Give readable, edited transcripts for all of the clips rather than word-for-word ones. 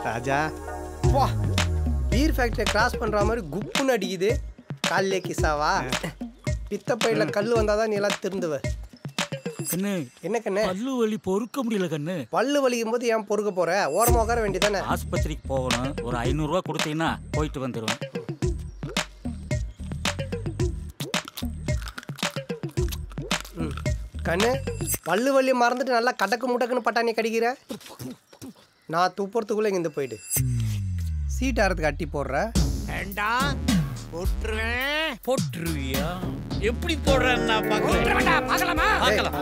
ராஜா வா beer ஃபேக்டரியை cross பண்ணுற மாதிரி குப்புன்னு அடிக்குது. காலிலே கிசாவா பித்த பையில கல் வந்தாதான் நீ எல்லாம் திருந்துவ. கண்ணு என்ன கண்ணு? பல்லு வலி பொறுக்க முடியல கண்ணு. பல்லு வலிக்கும் போது ஏன் பொறுக்க போற? ஓரமாக உட்கார வேண்டியதானே. ஆஸ்பத்திரிக்கு போகணும். ஒரு 500 ரூபா கொடுத்தீங்கன்னா போயிட்டு வந்துடுவேன். கண்ணு பல்லு வலி மறந்துட்டு நல்லா கடக்கு முடக்குன்னு பட்டாணி கடிக்கிற. நான் துப்புறதுக்குள்ள இங்க போயிடு. சீட் ஆறதுக்கு அட்டி போடுற. போட்டுருவியா? எப்படி போடுறேன்னா பார்க்கலாம்.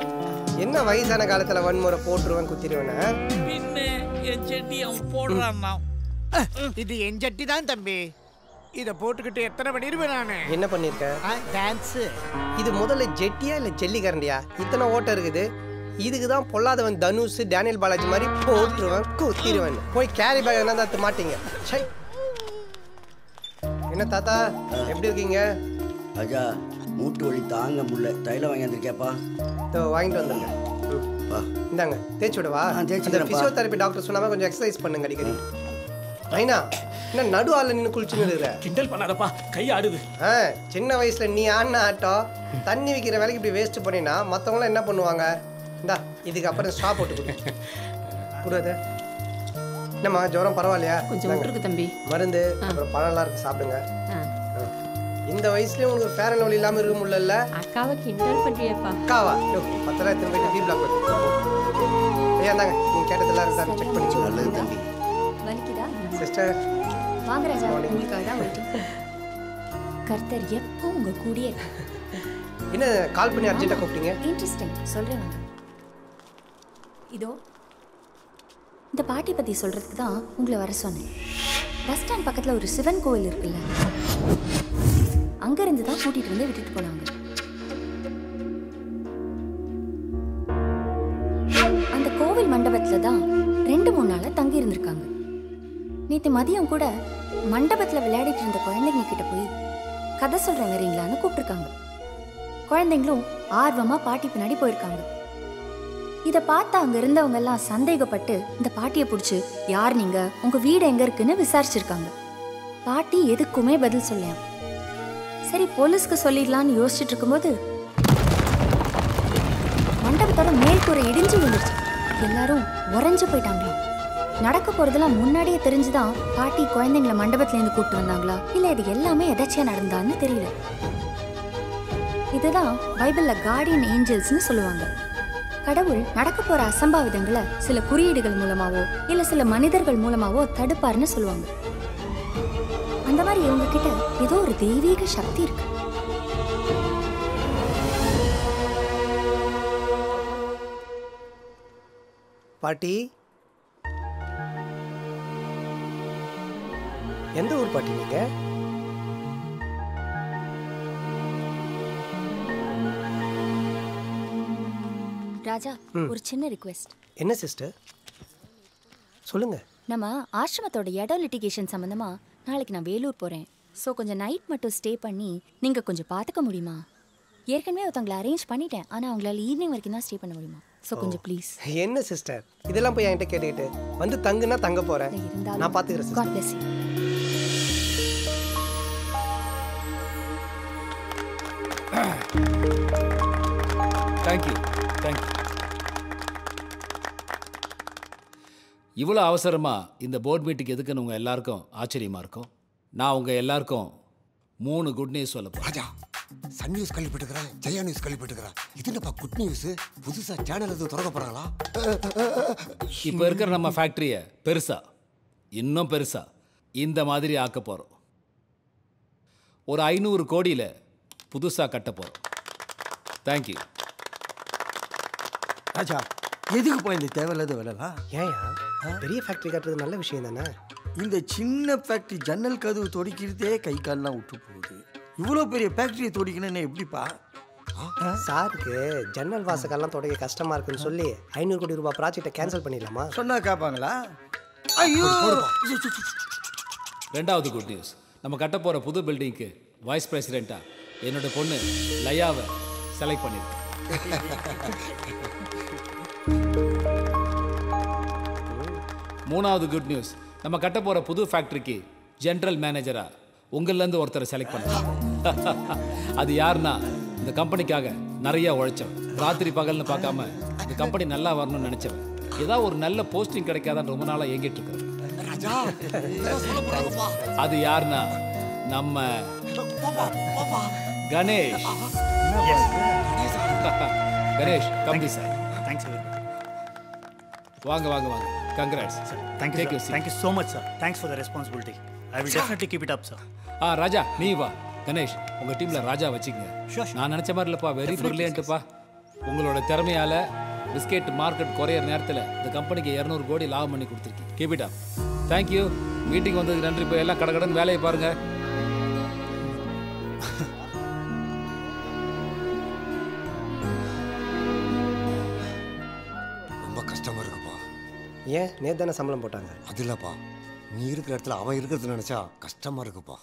என்ன வயசான காலத்துல வன்முறை போட்டுருவேன் குத்திடுவேனா? பின்ன என் செட்டி அவன் போடுறான்னா. இது என் சட்டி தான் தம்பி. இத போட்டுக்கிட்டு எத்தனை பண்ணிருவேன் நானு. என்ன பண்ணிருக்க? டான்ஸ். இது முதல்ல ஜெட்டியா இல்ல ஜல்லிக்கரண்டியா? இத்தனை ஓட்டம் இருக்குது. இதுக்கு தான் பொல்லாதவன் தனுஷ் டேனியல் பாலாஜி மாதிரி போட்டுருவேன் குத்திடுவேன். போய் கேரி பேக் என்ன தத்து மாட்டீங்க. என்ன தாத்தா எப்படி இருக்கீங்க? ராஜா மூட்டு வலி தாங்க முடியல. தைலம் வாங்கி வந்திருக்கேப்பா. வாங்கிட்டு வந்துருங்க. இந்தாங்க தேய்ச்சி விடவா? பிசியோதெரபி டாக்டர் சொன்னாம கொஞ்சம் எக்ஸசைஸ் பண்ணுங்க அடிக்கடி. ஐனா என்ன நடு ஆள்ல நின்று குளிச்சுன்னு இருக்கிற? கிண்டல் பண்ணாதப்பா, கை ஆடுது. சின்ன வயசுல நீ ஆடின ஆட்டம் தண்ணி வைக்கிற வேலைக்கு இப்படி வேஸ்ட் பண்ணினா மற்றவங்களாம் என்ன பண்ணுவாங்க? இந்தா இதுக்கு அப்புறம் ஸ்டாப் போட்டு கூடாது. என்னம்மா ஜுரம் பரவாயில்லையா? கொஞ்சம் தம்பி மருந்து அப்புறம் பழம்லாம் இருக்கு சாப்பிடுங்க. இந்த வயசுலயும் உங்களுக்கு ஃபேர் அண்ட் லவ்லி இல்லாம இருக்க முடியல. அக்காவை கிண்டல் பண்றியப்பா? அக்காவா? 10,000 ரூபாய்க்கு பி பிளாக் வருது. ஐயா தாங்க நீங்க கேட்டதெல்லாம் இருக்கா செக் பண்ணிச்சு. நல்லது தம்பி. வலிக்குதா சிஸ்டர்? வாங்க ராஜா, உங்களுக்காக தான் வெயிட்டிங். கர்த்தர் எப்போ உங்க கூடயே. என்ன கால் பண்ணி அர்ஜென்ட்டா கூப்பிட்டீங்க? இன்ட்ரெஸ்டிங் சொல்றேன் வாங்க. இதோ இந்த பாட்டி பத்தி சொல்றதுக்கு தான் உங்களை வர சொன்னேன். பஸ் ஸ்டாண்ட் பக்கத்துல ஒரு சிவன் கோவில் இருக்குல்ல, அங்க இருந்து தான் கூட்டிட்டு வந்து விட்டுட்டு போனாங்க. அந்த கோவில் மண்டபத்துல தான் 2-3 நாளா தங்கி இருந்திருக்காங்க. நேற்று மதியம் கூட மண்டபத்துல விளையாடிட்டு இருந்த குழந்தைங்க கிட்ட போய் கதை சொல்றேன் வரீங்களான்னு கூப்பிட்டுருக்காங்க. குழந்தைங்களும் ஆர்வமா பாட்டி பின்னாடி போயிருக்காங்க. இதை பார்த்து அங்க இருந்தவங்க எல்லாம் சந்தேகப்பட்டு இந்த பாட்டியை பிடிச்சி யார் நீங்க, உங்க வீடு எங்க இருக்குன்னு விசாரிச்சிருக்காங்க. பாட்டி எதுக்குமே பதில் சொல்லியாம். சரி போலீஸ்க்கு சொல்லிடலான்னு யோசிச்சுட்டு இருக்கும்போது மண்டபத்தோட மேல்கூரை இடிஞ்சு விழுந்துருச்சு. எல்லாரும் உறைஞ்சு போயிட்டாங்களாம். நடக்க போறதெல்லாம் முன்னாடியே தெரிஞ்சுதான் பாட்டி குழந்தைங்களை மண்டபத்துல இருந்து கூப்பிட்டு வந்தாங்களா இல்ல இது எல்லாமே எதாச்சியா நடந்தான்னு தெரியல. இதுதான் பைபிள்ல கார்டியன் ஏஞ்சல்ஸ்னு சொல்லுவாங்க. கடவுள் நடக்க போற அசம்பாவிதங்களை சில குறியீடுகள் மூலமாவோ இல்ல சில மனிதர்கள் மூலமாவோ தடுப்பாருன்னு சொல்லுவாங்க. அந்த மாதிரி இவங்க கிட்ட ஏதோ ஒரு தெய்வீக சக்தி இருக்கு. பாட்டி எந்த ஊர் பாட்டி நீங்க? ராஜா ஒரு சின்ன ரிக்வெஸ்ட். என்ன சிஸ்டர் சொல்லுங்க. நம்ம ஆசிரமத்தோட இடம் லிட்டிகேஷன் சம்பந்தமா நாளைக்கு நான் வேலூர் போறேன். ஸோ கொஞ்சம் நைட் மட்டும் ஸ்டே பண்ணி நீங்க கொஞ்சம் பார்த்துக்க முடியுமா? ஏற்கனவே ஒருத்தவங்களை அரேஞ்ச் பண்ணிட்டேன், ஆனா அவங்களால ஈவினிங் வரைக்கும் தான் ஸ்டே பண்ண முடியுமா? ஸோ கொஞ்சம் ப்ளீஸ். என்ன சிஸ்டர் இதெல்லாம் போய் என்கிட்ட கேட்டுக்கிட்டு வந்து தங்குனா தங்க போறேன். நான் பார்த்துக்கிறேன். God bless you. Thank you thank you. இவ்வளோ அவசரமாக இந்த போர்ட் மீட்டிங் எதுக்குன்னு உங்கள் எல்லாருக்கும் ஆச்சரியமாக இருக்கும். நான் உங்கள் எல்லாருக்கும் 3 குட் நியூஸ் சொல்ல போகிறேன். ராஜா சன் நியூஸ் கேள்விப்பட்டுக்கிறேன், ஜெயா நியூஸ் கேள்விப்பட்டுக்கிறேன். இது என்னப்பா குட் நியூஸ்? புதுசாக சேனல் எதுவும் திறக்க போகிறாங்களா? இப்போ இருக்கிற நம்ம ஃபேக்ட்ரியை இன்னும் பெருசாக இந்த மாதிரி ஆக்க போகிறோம். ஒரு 500 கோடியில் புதுசாக கட்ட போகிறோம். தேங்க்யூ. ராஜா எதுக்கு போய் இந்த தேவையில்லாத வேலைலாம்? ஏன் பெரிய ஃபேக்டரி கட்டுறது நல்ல விஷயம் தானே? இந்த சின்ன ஃபேக்டரி ஜன்னல் கதவு தொடிக்கிறதே கை கால்லாம் விட்டு போகுது. இவ்வளோ பெரிய ஃபேக்டரியை தொடிக்கணும்னு எப்படிப்பா? சாருக்கு ஜன்னல் வாசக்கெல்லாம் தொடங்க கஷ்டமா இருக்குன்னு சொல்லி 500 கோடி ரூபாய் ப்ராஜெக்டை கேன்சல் பண்ணிடலாமா? சொன்னா கேட்பாங்களா? ஐயோ. 2வது குட் நியூஸ், நம்ம கட்ட போகிற புது பில்டிங்க்கு வைஸ் பிரசிடெண்ட்டாக என்னோட பொண்ணு லயாவை செலக்ட் பண்ணியிருக்கேன். 3வது குட் நியூஸ், நம்ம கட்ட போகிற புது ஃபேக்ட்ரிக்கு ஜென்ரல் மேனேஜராக உங்கள்லேருந்து ஒருத்தரை செலக்ட் பண்ண. அது யாருன்னா இந்த கம்பெனிக்காக நிறைய உழைச்சவன், ராத்திரி பகல்னு பார்க்காம இந்த கம்பெனி நல்லா வரணும்னு நினச்சவன், ஏதாவது ஒரு நல்ல போஸ்டிங் கிடைக்காதான்னு ரொம்ப நாளாக ஏங்கிட்டு இருக்கிறேன். அது யாருன்னா நம்ம கணேஷ். கணேஷ் கம்பி சார். Thanks sir. வாங்க வாங்க வாங்க. Congrats. Thank you so much sir. Thanks for the responsibility. I will definitely keep it up sir. ராஜா நீ வா. கணேஷ் உங்கள் டீமில் ராஜா வச்சுக்கங்க. நான் நினச்ச மாதிரி இல்லைப்பா, வெரி பிரில்லியன்ட்டுப்பா. உங்களோட திறமையால் பிஸ்கெட் மார்க்கெட் குறையிற நேரத்தில் இந்த கம்பெனிக்கு 200 கோடி லாபம் பண்ணி கொடுத்துருக்கீங்க. Keep it up. Thank you. Meeting வந்ததுக்கு நன்றி. இப்போ எல்லாம் கடகடன் வேலையை பாருங்கள். ரொம்ப கஷ்டமா இருக்குப்பா. ஏன் நேற்று தானே சம்பளம் போட்டாங்க? அது இல்லப்பா, நீ இருக்கிற இடத்துல அவன் இருக்கிறது நினைச்சா கஷ்டமா இருக்குப்பா.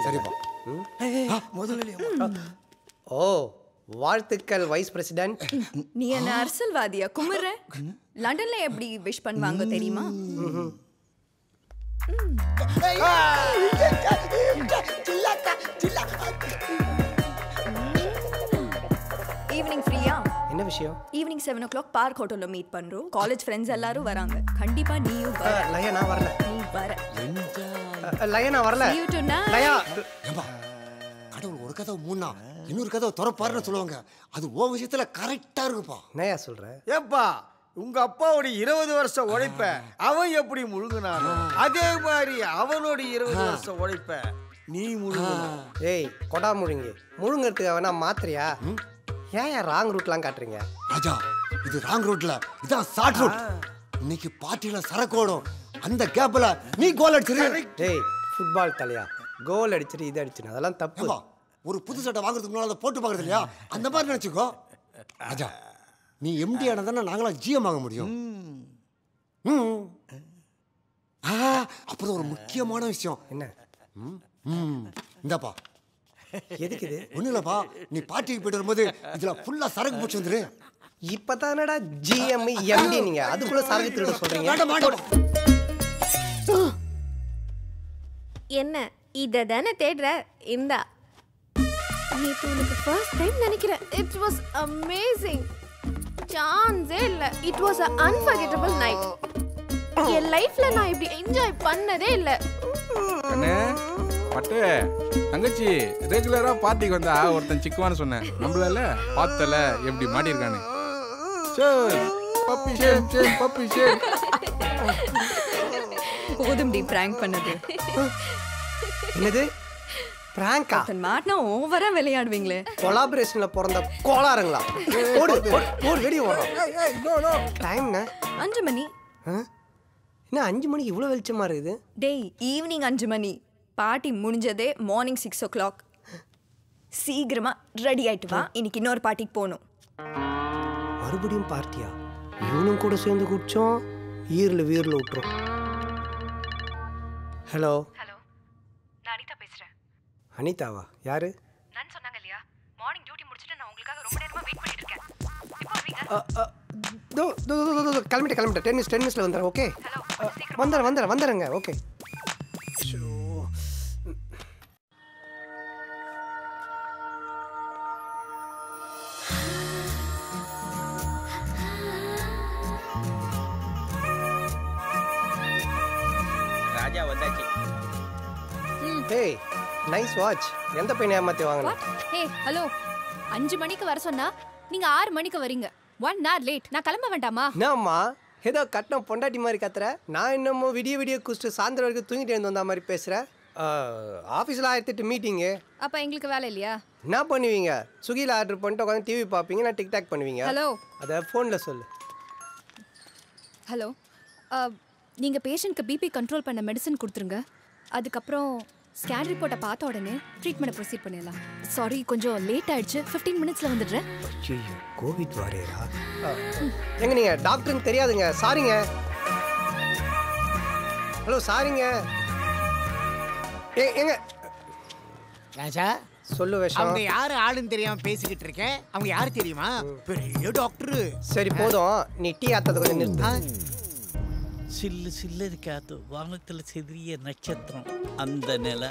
சரிப்பா. ஓ, வாழ்த்துக்கள் வைஸ் பிரசிடென்ட். நீ என்ன அரசியல்வாதியா குமுற? லண்டன்ல எப்படி விஷ் பண்ணுவாங்க தெரியுமா? ஈவினிங் ஃப்ரீயா? என்ன விஷயம்? ஈவினிங் 7 o'clock பார்க் ஹோட்டல்ல மீட் பண்றோம். காலேஜ் ஃப்ரெண்ட்ஸ் எல்லாரும் வராங்க. கண்டிப்பா நீயும் வர. லயா நான் வரல. நீ வர. லயா நான் வரல. See you tonight. லயா கடவுள் ஒரு கதவு மூணா இன்னொரு கதவு திறப்பாருன்னு சொல்லுவாங்க. அது ஓ விஷயத்துல கரெக்டா இருக்குப்பா. நயா சொல்றேன். ஏப்பா உங்க அப்பாவோட 20 வருஷம் உழைப்ப அவன் எப்படி முழுங்கினானோ அதே மாதிரி அவனோட 20 வருஷம் உழைப்ப நீ முழுங்கணும். ஏய் கொடா முழுங்கி முழுங்கிறதுக்கு வேணா மாத்திரையா? ஏன் ராங் ரூட்லாம் காட்டுறீங்க? ராஜா இது ராங் ரூட்ல, இதான் ஷார்ட் ரூட். இன்னைக்கு பார்ட்டில சரக்கு ஓடும். அந்த கேப்ல நீ கோல் அடிச்சிரு. ஏய் ஃபுட்பால் தலையா, கோல் அடிச்சிட்டு இது அடிச்சிரு, அதெல்லாம் தப்பு. ஒரு புது சட்டை வாங்குறதுக்கு முன்னால அதை போட்டு பார்க்கறது இல்லையா? அந்த மாதிரி நினைச்சுக்கோ. ராஜா நீ எம்டி ஆனதானே நாங்களாம் ஜிஎம் ஆக முடியும். அப்புறம் ஒரு முக்கியமான விஷயம் என்ன? இந்தாப்பா. எதுக்கு இது? ஒன்றும் இல்லைப்பா, நீ பார்ட்டிக்கு போயிட்டு வரும்போது இதில் ஃபுல்லாக சரக்கு பிடிச்சி வந்துரு. இப்பதானடா ஜிஎம் எம்டி நீங்க அதுக்குள்ள சரக்கு திருட சொல்றீங்க. என்ன இத தானே தேடுற? இந்தா. நேத்து உனக்கு ஃபர்ஸ்ட் டைம் நினைக்கிறேன். It was amazing. சான்ஸே இல்ல. It was a unforgettable night. என் லைஃப்ல நான் இப்படி என்ஜாய் பண்ணதே இல்ல. அண்ணே பட்டு தங்கச்சி ரெகுலரா பார்ட்டிக்கு வந்தா ஒருத்தன் சிக்குவான்னு சொன்னேன். நம்மளால பார்த்தல எப்படி மாட்டி இருக்கானு. Puppy shame shame puppy shame. போதும்டி பிராங்க் பண்ணது. என்னது பிராங்கா? மாட்னா ஓவரா விளையாடுவீங்களே. கொலாபரேஷன்ல பிறந்த கோளாறுங்களா? ஓடு ஓடு வெடி ஓடும். டைம்னா 5 மணி. என்ன 5 மணிக்கு இவ்வளவு வெளிச்சமா இருக்குது? டேய் ஈவினிங் 5 மணி. பார்ட்டி முடிஞ்சதே மார்னிங் 6 o'clock. சீக்கிரமா ரெடி ஆயிட்டு வா, இன்னைக்கு இன்னொரு பார்ட்டிக்கு போகணும். மறுபடியும் பார்ட்டியா? இவனும் கூட சேர்ந்து குடிச்சோம், ஈரில் வீரில் விட்டுரும். ஹலோ ஹலோ, நான் அனிதா பேசுறேன். அனிதாவா? யாரு? நான் சொன்னாங்க இல்லையா, மார்னிங் டியூட்டி முடிச்சிட்டு நான் உங்களுக்காக ரொம்ப நேரமா வெயிட் பண்ணிட்டு இருக்கேன். எப்போ வரீங்க? கிளம்பிட்டேன் 10 மினிட்ஸ்ல வந்துடுறேன். ஓகே வந்துடுறேங்க. ஓகே. ராஜா வந்தாச்சு. Hey nice watch. எந்த பையனை ஏமாத்தி வாங்கினா? ஹே ஹலோ, 5 மணிக்கு வர சொன்னா நீங்க 6 மணிக்கு வரீங்க. 1 hour லேட். நான் கிளம்ப வேண்டாமா? என்னம்மா ஏதோ கட்டம் பொண்டாட்டி மாதிரி கத்துற? நான் என்னமோ விடிய குடிச்சிட்டு சாயந்தரம் வரைக்கும் தூங்கிட்டு எழுந்து வந்த மாதிரி பேசுகிறேன். ஆஃபீஸில் 1008 மீட்டிங்கு. அப்போ எங்களுக்கு வேலை இல்லையா? என்ன பண்ணுவீங்க? ஸ்விக்கியில் ஆர்டர் பண்ணிட்டு உட்காந்து டிவி பார்ப்பீங்க, நான் டிக்டாக் பண்ணுவீங்க. ஹலோ, அதை ஃபோனில் சொல்லு. ஹலோ, நீங்கள் பேஷண்ட்க்கு பிபி கண்ட்ரோல் பண்ண மெடிசன் கொடுத்துருங்க. அதுக்கப்புறம் ஸ்கேன் ரிப்போர்ட்டை பார்த்த உடனே ட்ரீட்மெண்ட்டை ப்ரொசீட் பண்ணிடலாம். சாரி கொஞ்சம் லேட் ஆயிடுச்சு. 15 மினிட்ஸில் வந்துடுறேன். ஐயோ கோவிட் வாரியரா? எங்க நீங்கள் டாக்டர்னு தெரியாதுங்க. சாரிங்க. ஹலோ சாரிங்க. எங்க ராஜா சொல்லு விஷம். அவங்க யாரு ஆளுன்னு தெரியாம பேசிக்கிட்டு இருக்கேன். அவங்க யாரு தெரியுமா? பெரிய டாக்டர். சரி போதும், நீ டீ ஆத்தது கொஞ்சம் நிறுத்து. சில்லு சில்லு காத்து வானத்துல சிறிய நட்சத்திரம் அந்த நிலை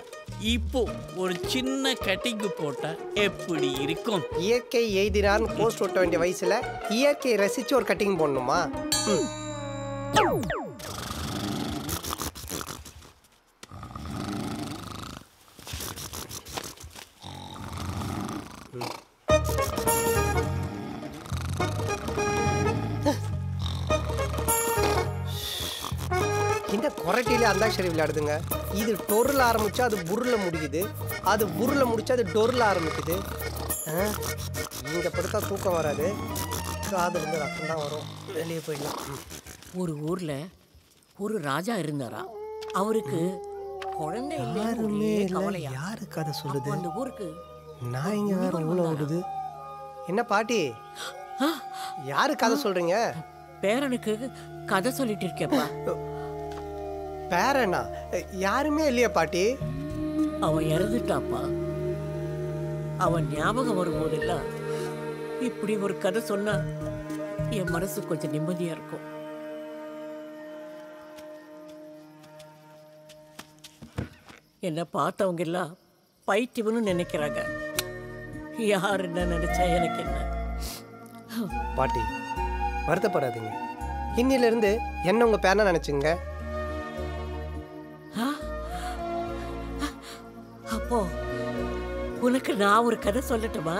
இப்போ ஒரு சின்ன கட்டிங்கு போட்டா எப்படி இருக்கும்? இயற்கை எய்தினார் போஸ்ட் ஒட்ட வேண்டிய வயசுல இயற்கையை ரசிச்சு ஒரு கட்டிங் போடணுமா? இந்த கொரட்டியில அந்தாக்ஷரி விளையாடுதுங்க. இது டொருல ஆரம்பிச்சா அது புருல முடியுது, அது புருல முடிச்சா அது டொருல ஆரம்பிக்குது. இங்க படுத்தா தூக்கம் வராது, காதுல இருந்து ரத்தம் தான் வரும். வெளியே போயிடலாம். ஒரு ஊர்ல ஒரு ராஜா இருந்தாரா. அவருக்கு குழந்தை இல்லையா? யாரு கதை சொல்லுது? அந்த ஊருக்கு நான் இங்க வேற ஊழ விடுது. என்ன பாட்டி, யாரு கதை சொல்றீங்க? பேரனுக்கு கதை சொல்லிட்டு இருக்கேப்பா. பேரனா? யாருமே இல்லையா பாட்டி? அவன் இறந்துட்டாப்பா. அவன் ஞாபகம் வரும்போதெல்லாம் இப்படி ஒரு கதை சொன்னா என் மனசு கொஞ்சம் நிம்மதியா இருக்கும். என்ன பார்த்தவங்க எல்லாம் பைத்தியம்னு நினைக்கிறாங்க. யார் என்ன நினைச்சா எனக்கு என்ன? பாட்டி வருத்தப்படாதீங்க. இன்னில இருந்து என்ன உங்க பேரனா நினைச்சுங்க. அப்போ உனக்கு நான் ஒரு கதை சொல்லட்டுமா?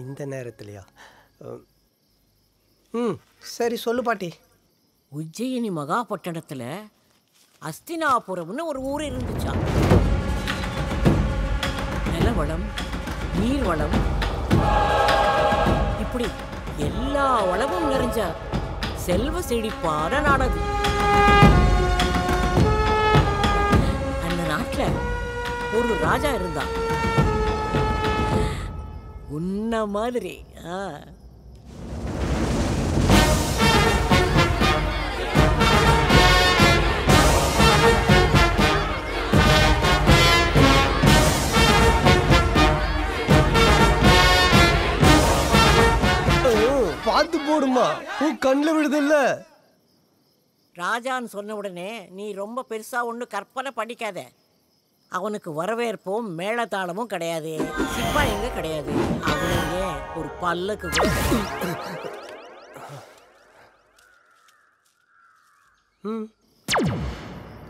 இந்த நேரத்துலயா? சரி சொல்லு பாட்டி. உஜ்ஜயினி மகாபட்டணத்துல அஸ்தினாபுரம்னு ஒரு ஊர் இருந்துச்சா. நிலவளம், நீர்வளம், இப்படி எல்லா வளமும் நிறைஞ்ச செல்வ செழிப்பான நாடது. அந்த நாட்டுல ஒரு ராஜா இருந்தான். உன்ன மாதிரி. பார்த்து போடுமா, பூ கண்ணில் விடுதில்ல. ராஜான்னு சொன்ன உடனே நீ ரொம்ப பெருசா ஒண்ணு கற்பனை பண்ணிக்காத. அவனுக்கு வரவேற்பும் மேளதாளமும் கிடையாது, சிப்பாயிங்க கிடையாது. அவனுங்க ஒரு பல்லக்கு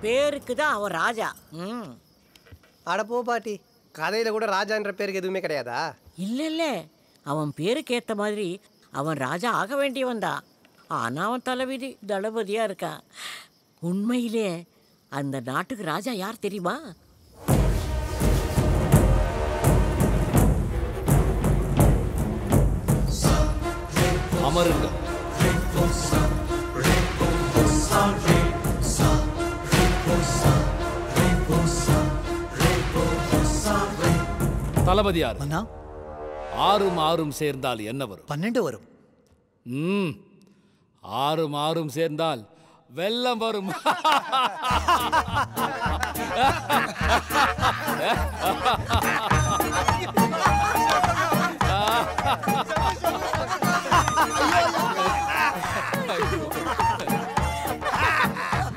பேருக்கு தான் அவன் ராஜா. அட போ பாட்டி, கதையில கூட ராஜான்ற பேருக்கு எதுவுமே கிடையாதா? இல்ல இல்ல, அவன் பேருக்கு ஏத்த மாதிரி அவன் ராஜா ஆக வேண்டியவன் தான். ஆனா அவன் தலைவிதி தளபதியா இருக்கான். உண்மையிலே அந்த நாட்டுக்கு ராஜா யார் தெரியுமா? அமருங்க. தளபதி யார்? ஆறும் ஆறும் சேர்ந்தால் என்ன வரும்? 12 வரும். 6 6 சேர்ந்தால் வெள்ளம் வரும்.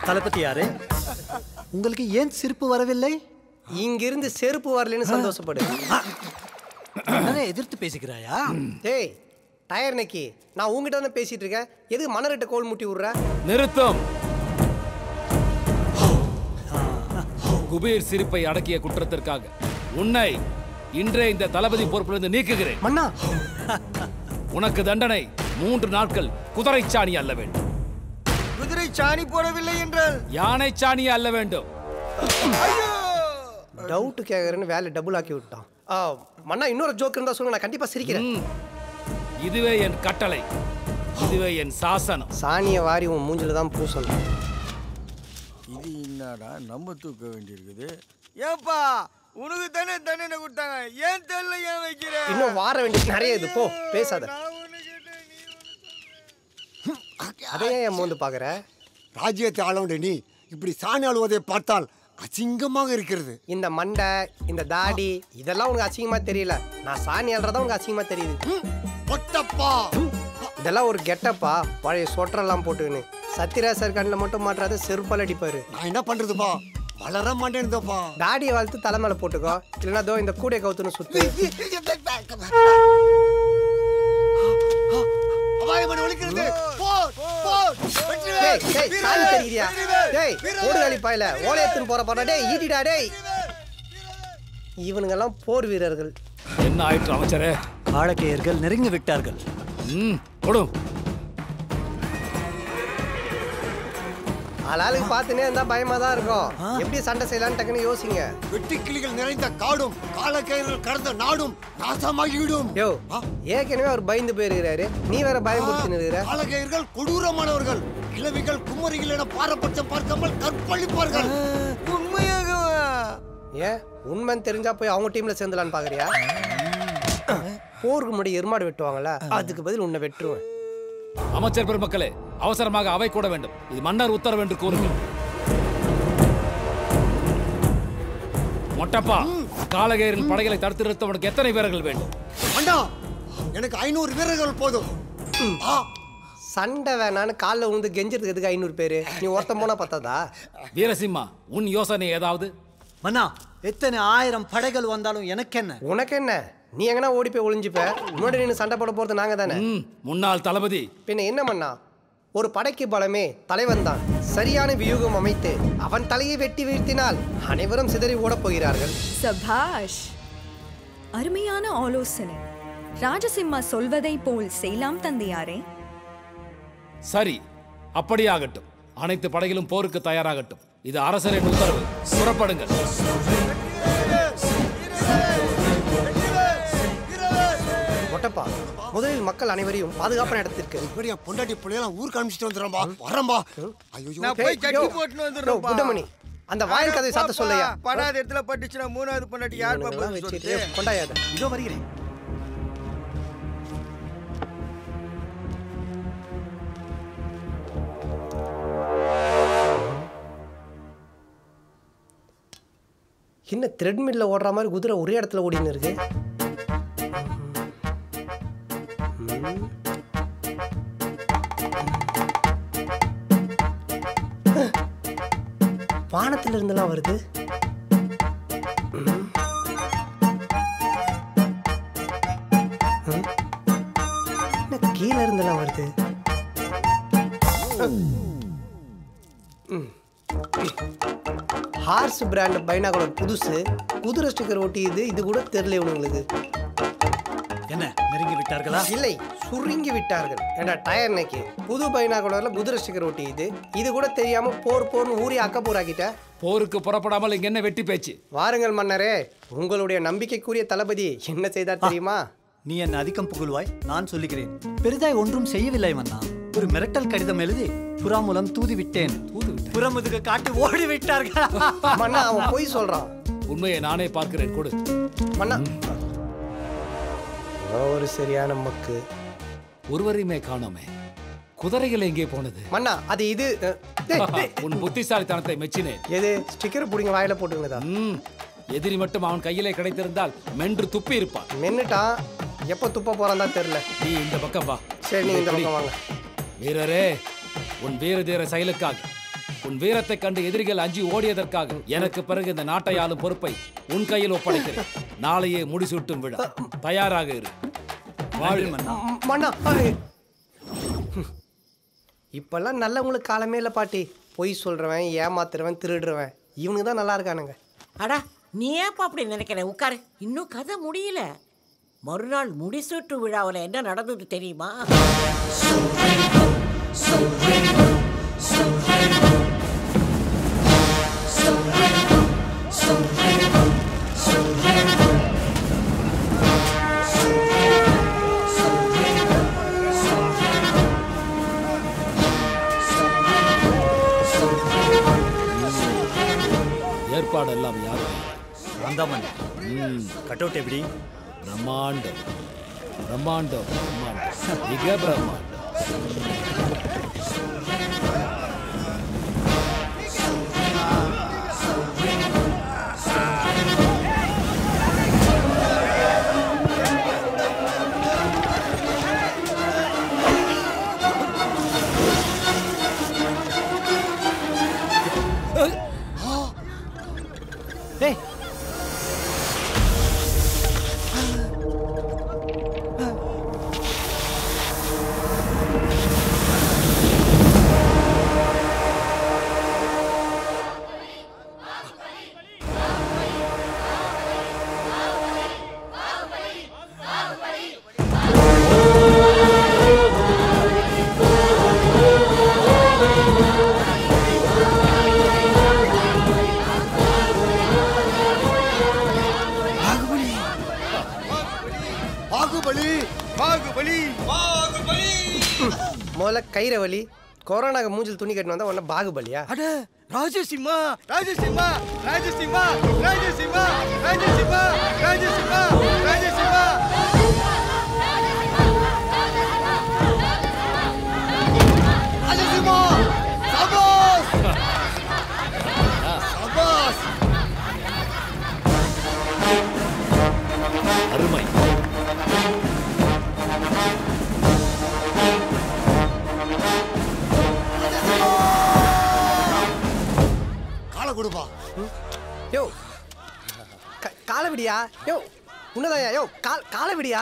தளபதி யாரு? உங்களுக்கு ஏன் சிரிப்பு வரவில்லை? இங்கிருந்து செருப்பு வரலன்னு சந்தோஷப்படு. எதிர்த்து பேசிக்கிறாயா? டேய் டயர் நக்கி, நான் உங்ககிட்ட தான் பேசிட்டு இருக்கேன். எதுக்கு மணரட்ட கோல் முட்டி விடுற? நிறுத்தம். குபீர் சிரிப்பை அடக்கிய குற்றத்திற்காக உன்னை இன்றே இந்த தளபதி பொறுப்பிலிருந்து நீக்குகிறேன். மன்னா, உனக்கு தண்டனை 3 நாட்கள் குதிரை சாணி அல்ல வேண்டும். குதிரை சாணி போடவில்லை என்றால் யானை சாணி அல்ல வேண்டும். டவுட் கேக்குறேன்னு வேலை டபுள் ஆக்கி விட்டான். மன்னா, இன்னொரு ஜோக் இருந்தா சொல்லுங்க, நான் கண்டிப்பா சிரிக்கிறேன். இதுவே என் கட்டளை, இதுவே என் சாசனம். சாணியை வாரி உன் மூஞ்சில தான் பூசணும். இது என்னடா நம்ம தூக்க வேண்டியிருக்குது? ஏப்பா உனக்கு தானே தண்டனை கொடுத்தாங்க, ஏன் தெரியல ஏன் வைக்கிற? இன்னும் வார வேண்டியது நிறைய இது. போ பேசாத. அதையே என் மோந்து பாக்குற. ராஜ்யத்தை ஆளவுடைய நீ இப்படி சாணி ஆளுவதை பார்த்தால் அசிங்கமாக இருக்கிறது. இந்த மண்டை, இந்த தாடி இதெல்லாம் உனக்கு அசிங்கமா தெரியல. நான் சாணி அல்றதா உனக்கு அசிங்கமா தெரியுது. ஒட்டப்பா, இதெல்லாம் ஒரு கெட்டப்பா. பழைய சொட்டரெல்லாம் போட்டுக்கின்னு சத்யராஜ் கண்ணில் மட்டும் மாற்றாத செருப்பால் அடிப்பாரு. நான் என்ன பண்றதுப்பா, வளர மாட்டேன்னுப்பா. தாடியை வளர்த்து தலை மேல போட்டுக்கோ, இல்லைன்னா தோ இந்த கூடைய கவுத்துன்னு சுத்து. இவனுங்கெல்லாம் போர் வீரர்கள். என்ன ஆயிற்று அமைச்சரே? காளக்கையர்கள் நெருங்கி விட்டார்கள். கொடும். ஆளாளுக்கு பார்த்துனே இருந்தா பயமா தான் இருக்கும். எப்படி சண்டை செய்யலாம்னு டக்குன்னு யோசிங்க. வெட்டுக்கிளிகள் நிறைந்த காடும் காளக்கையர்கள் கடந்த நாடும் நாசமாகிவிடும். யோ, ஏற்கனவே அவர் பயந்து போயிருக்கிறாரு, நீ வேற பயமுறுத்தி நிற்கிற. காளக்கையர்கள் கொடூரமானவர்கள். கிழவிகள் குமரிகள் என பாரபட்சம் பார்க்காமல் கற்பழிப்பார்கள். உண்மையாகவா? ஏன் உண்மைன்னு தெரிஞ்சா போய் அவங்க டீம்ல சேர்ந்துலான்னு பாக்குறியா? போருக்கு முன்னாடி எருமாடு வெட்டுவாங்கல்ல, அதுக்கு பதில் உன்னை வெட்டுருவேன். அமைச்சர் பெருமக்களே, அவசரமாக அவை கூட வேண்டும். இது மன்னர் உத்தரவு என்று கூறுங்கள். மொட்டப்பா, காளகையரின் படைகளை தடுத்து நிறுத்த உனக்கு எத்தனை வீரர்கள் வேண்டும்? அண்ணா, எனக்கு 500 வீரர்கள் போதும். சண்டை வேணான்னு காலில் விழுந்து கெஞ்சிருக்கு எதுக்கு 500 பேரு? நீ ஒருத்தன் போனா பத்தாதா? வீரசிம்மா, உன் யோசனை ஏதாவது? மன்னா, எத்தனை 1000 படைகள் வந்தாலும் எனக்கு என்ன? உனக்கு என்ன? நீ எங்கன்னா ஓடி போய் ஒளிஞ்சுப்ப. முன்னாடி நின்று சண்டை போட போறது நாங்க தானே. முன்னாள் தளபதி. பின்ன என்ன பண்ணா? ஒரு படைக்கு பலமே தலைவன் தான். சரியான வியூகம் அமைத்து அவன் தலையை வெட்டி வீழ்த்தினால் அனைவரும் சிதறி ஓடப் போகிறார்கள். சபாஷ், அருமையான ஆலோசனை. ராஜசிம்மா சொல்வதை போல் செய்யலாம் தந்தையாரே. சரி, அப்படியாகட்டும். அனைத்து படைகளும் போருக்கு தயாராகட்டும். இது அரசரின் உத்தரவு. புறப்படுங்கள். மொட்டப்பா, முதலில் மக்கள் அனைவரையும் பாதுகாப்பான இடத்திற்கு. இப்படியா பொண்டாட்டி பிள்ளையெல்லாம் ஊர் காமிச்சிட்டு வந்துடுறம்பா. வரம்பா. ஐயோ, நான் போய் சட்டி போட்டுன்னு வந்துடுறேன். குட்டமணி, அந்த வாயில் கதை சாத்த சொல்லையா? படாத இடத்துல பட்டுச்சுன்னா 3வது பொண்டாட்டி யார் பாப்பா வச்சிட்டு கொண்டாயாத. இதோ வருகிறேன். என்ன த்ரெட்மில்ல ஓடுற மாதிரி குதிரை ஒரே இடத்துல ஓடின்னு இருக்கு? வானத்துல இருந்தெல்லாம் வருது. கீழே இருந்தெல்லாம் வருது. ஹார்ஸ் பிராண்ட் பைனாகுலர் புதுசு, குதிரை ஸ்டிக்கர் ஒட்டியது. இது கூட தெரியல உங்களுக்கு. என்ன நெருங்கி விட்டார்களா? இல்லை, சுருங்கி விட்டார்கள். ஏன்னா டயர் நக்கி புது பைனாகுலர்ல குதிரை ஸ்டிக்கர் ஒட்டியது. இது கூட தெரியாம போர் போர்னு ஊறி அக்கப்பூராக்கிட்ட. போருக்கு புறப்படாமல் இங்க என்ன வெட்டி பேச்சு? வாருங்கள் மன்னரே, உங்களுடைய நம்பிக்கைக்குரிய தளபதி என்ன செய்தார் தெரியுமா? நீ என்ன அதிகம் புகழ்வாய், நான் சொல்லுகிறேன். பெரிதாய் ஒன்றும் செய்யவில்லை மன்னா. ஒரு மிரட்டல் கடிதம் எழுதி புறா மூலம் தூதி விட்டேன். புறமுதுக காட்டி ஓடி விட்டார்கள். மன்னா, அவன் போய் சொல்றான். உண்மையை நானே பார்க்கிறேன். கொடு மன்னா. ஒரு சரியான மக்கு. ஒருவரையுமே காணோமே. குதிரைகள் எங்கே போனது? மன்னா, அது இது. உன் புத்திசாலித்தனத்தை மெச்சினேன். எது? ஸ்டிக்கர் புடிங்க வாயில போட்டுங்கதா? எதிரி மட்டும் அவன் கையிலே கிடைத்திருந்தால் மென்று துப்பி இருப்பான். மென்னுட்டான். எப்ப துப்ப போறான் தான் தெரியல. நீ இந்த பக்கம் வா. சரி, நீ இந்த பக்கம் வாங்க. வீரரே, உன் வீர தீர செயலுக்காக, உன் வீரத்தை கண்டு எதிரிகள் அஞ்சி ஓடியதற்காக எனக்கு பிறகு இந்த நாட்டை ஆளும் பொறுப்பை உன் கையில் ஒப்படைக்கிறேன். நாளையே முடிசூட்டும் விழா. தயாராக இரு. மன்னா, இப்பெல்லாம் நல்லவங்களுக்கு காலமே இல்லை பாட்டி. பொய் சொல்றவன், ஏமாத்துறவன், திருடுறவன், இவனுக்கு தான் நல்லா இருக்கானுங்க. அடா, நீ ஏப்பா அப்படி நினைக்கிற? உட்காரு. இன்னும் கதை முடியல. மறுநாள் முடிசூட்டு விழாவில் என்ன நடந்தது தெரியுமா? ஏற்பாடெல்லாம் யார்? வந்தாமன். கட்டவுட் எப்படி? பிரம்மாண்டம், பிரம்மாண்டம், பிரம்மாண்டம், மிக பிரம்மாண்டம். முதல்ல கயிறை வலி, கொரோனாக்கு மூஞ்சில் துணி கட்டினு வந்தா உடனே பாகுபலியா? அட ராஜசிம்மா ராஜசிம்மா ராஜசிம்மா ராஜசிம்மா ராஜசிம்மா ராஜசிம்மா ராஜசிம்மா ராஜசிம்மா சபாஸ் சபாஸ் அருமை. காலை கொடுப்பா. யோ காலை விடியா? யோ உன்னதாயா? யோ காலை விடியா?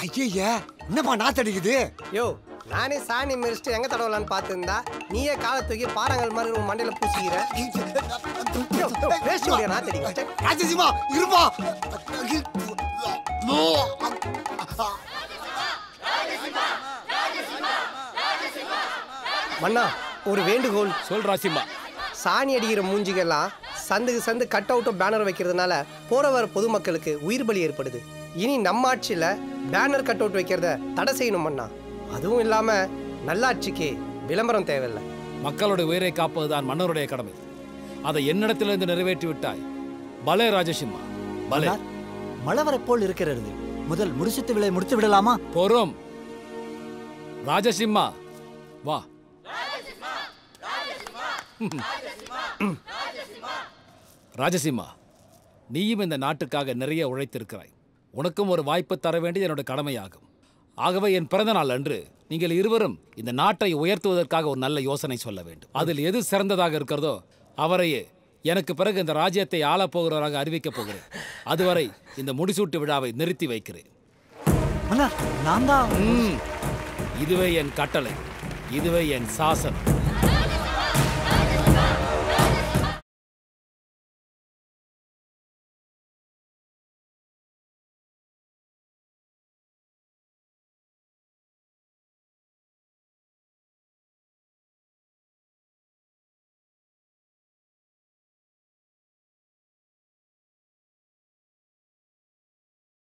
ஐயா என்னப்பா நாத்தடிக்குது? யோ நானே சாணி மிரிச்சிட்டு எங்க தடவலான்னு பார்த்துருந்தா நீயே காலை தூக்கி பாறாங்கல் மாதிரி உன் மண்டையில பூசிக்கிற. நாத்தடிக்க ராஜசிம்மா இருப்பா. மன்னா ஒரு வேண்டுகோள். சொல் ராசிம்மா. சாணி அடிக்கிற மூஞ்சிகள்லாம் சந்துக்கு சந்து கட் அவுட்டும் பேனர் வைக்கிறதுனால போற வர பொதுமக்களுக்கு உயிர் பலி ஏற்படுது. இனி நம்ம ஆட்சியில பேனர் கட் அவுட் வைக்கிறத தடை செய்யணும் மன்னா. அதுவும் இல்லாம நல்லாட்சிக்கு விளம்பரம் தேவையில்லை. மக்களுடைய உயிரை காப்பதுதான் மன்னருடைய கடமை. அதை என்னிடத்திலிருந்து நிறைவேற்றி விட்டாய். பலே ராஜசிம்மா பலே. மழை வரை போல் இருக்கிறது. முதல் முடிச்சுட்டு விலை முடித்து விடலாமா? போறோம். ராஜசிம்மா வா. ராஜசிம்மா, நீயும் இந்த நாட்டுக்காக நிறைய உழைத்திருக்கிறாய். உனக்கும் ஒரு வாய்ப்பு தர வேண்டியது என்னோட கடமையாகும். ஆகவே என் பிறந்த நாள் அன்று நீங்கள் இருவரும் இந்த நாட்டை உயர்த்துவதற்காக ஒரு நல்ல யோசனை சொல்ல வேண்டும். அதில் எது சிறந்ததாக இருக்கிறதோ அவரையே எனக்கு பிறகு இந்த ராஜ்யத்தை ஆளப்போகிறவராக அறிவிக்கப் போகிறேன். அதுவரை இந்த முடிசூட்டு விழாவை நிறுத்தி வைக்கிறேன். நான் தான். இதுவே என் கட்டளை, இதுவே என் சாசனம்.